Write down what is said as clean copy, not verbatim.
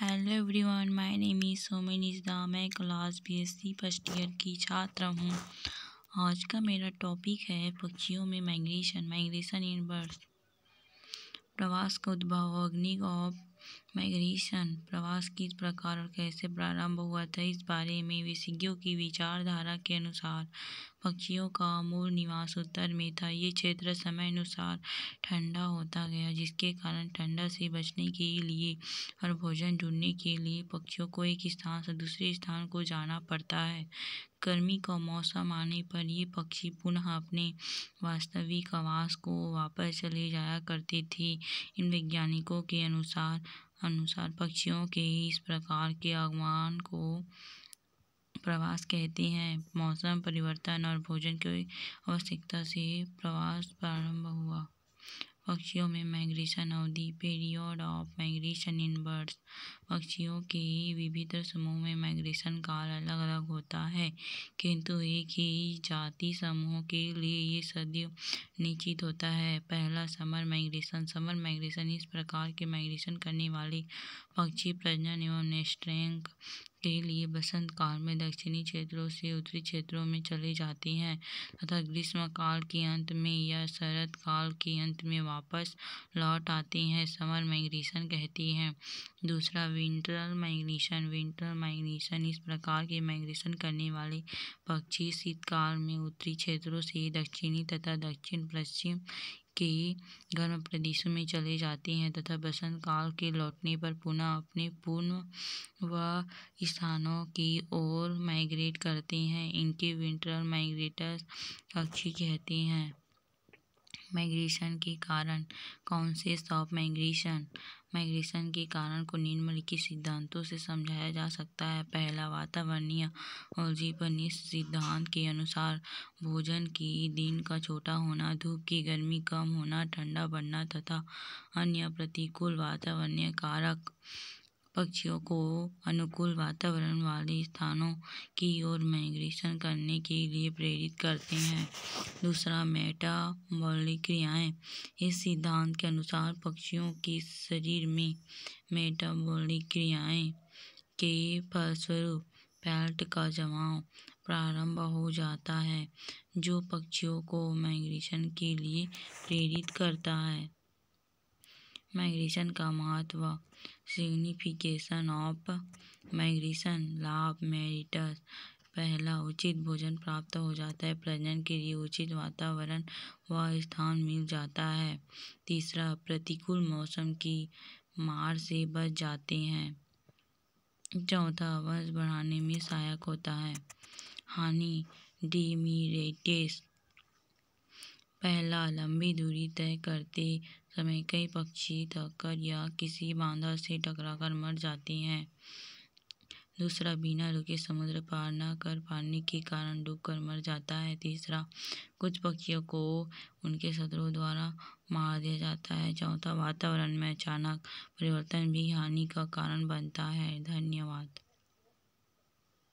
Hello everyone, my name is Somin इज़दा। मैं class BSc first year की छात्र हूँ। आज का मेरा टॉपिक है पक्षियों में माइग्रेशन इन बर्ड्स। प्रवास का उद्भव, अर्निंग ऑफ माइग्रेशन। प्रवास किस प्रकार और कैसे प्रारंभ हुआ था, इस बारे में विशेषज्ञों की विचारधारा के अनुसार पक्षियों का मूल निवास उत्तर में था। ये क्षेत्र समय अनुसार ठंडा होता गया, जिसके कारण ठंडा से बचने के लिए और भोजन ढूंढने के लिए पक्षियों को एक स्थान से दूसरे स्थान को जाना पड़ता है। गर्मी का मौसम आने पर ये पक्षी पुनः अपने वास्तविक आवास को वापस चले जाया करते थे। इन वैज्ञानिकों के अनुसार पक्षियों के इस प्रकार के आगमन को प्रवास कहते हैं। मौसम परिवर्तन और भोजन की आवश्यकता से प्रवास प्रारंभ हुआ। पक्षियों में माइग्रेशन अवधि, period of migration in birds. पक्षियों के विभिन्न समूह में माइग्रेशन काल अलग अलग होता है, किंतु एक ही जाति समूह के लिए ये सदैव निश्चित होता है। पहला, समर माइग्रेशन। समर माइग्रेशन इस प्रकार के माइग्रेशन करने वाले पक्षी प्रजनन एवं नेस्टिंग के लिए बसंत काल में दक्षिणी क्षेत्रों से उत्तरी क्षेत्रों में चले जाते हैं तथा ग्रीष्म काल के अंत में या शरद काल के अंत में वापस लौट आते हैं। समर माइग्रेशन कहते हैं। दूसरा, विंटर माइग्रेशन। विंटर माइग्रेशन इस प्रकार के माइग्रेशन करने वाले पक्षी शीतकाल में उत्तरी क्षेत्रों से दक्षिणी तथा दक्षिण पश्चिम के गर्म प्रदेशों में चले जाते हैं तथा बसंत काल के लौटने पर पुनः अपने पूर्व स्थानों की ओर माइग्रेट करते हैं। इनके विंटर माइग्रेटर्स पक्षी कहते हैं। माइग्रेशन के कारण, कॉजेस ऑफ माइग्रेशन। माइग्रेशन के कारण को निम्नलिखित सिद्धांतों से समझाया जा सकता है। पहला, वातावरणीय और जीवनीय सिद्धांत के अनुसार भोजन के दिन का छोटा होना, धूप की गर्मी कम होना, ठंडा बढ़ना तथा अन्य प्रतिकूल वातावरणीय कारक पक्षियों को अनुकूल वातावरण वाले स्थानों की ओर माइग्रेशन करने के लिए प्रेरित करते हैं। दूसरा, मेटाबॉलिक क्रियाएं। इस सिद्धांत के अनुसार पक्षियों के शरीर में मेटाबॉलिक क्रियाएं के फलस्वरूप फैट का जमाव प्रारंभ हो जाता है, जो पक्षियों को माइग्रेशन के लिए प्रेरित करता है। माइग्रेशन का महत्व, सिग्निफिकेशन ऑफ माइग्रेशन। लाभ, मेरिट्स। पहला, उचित भोजन प्राप्त हो जाता है। प्रजनन के लिए उचित वातावरण व स्थान मिल जाता है। तीसरा, प्रतिकूल मौसम की मार से बच जाते हैं। चौथा, वंश बढ़ाने में सहायक होता है। हानि, डिमेरिट्स। पहला, लंबी दूरी तय करते समय कई पक्षी थककर या किसी बाधा से टकराकर मर जाते हैं। दूसरा, बिना रुके समुद्र पार न कर पाने के कारण डूबकर मर जाता है। तीसरा, कुछ पक्षियों को उनके शत्रुओं द्वारा मार दिया जाता है। चौथा, वातावरण में अचानक परिवर्तन भी हानि का कारण बनता है। धन्यवाद।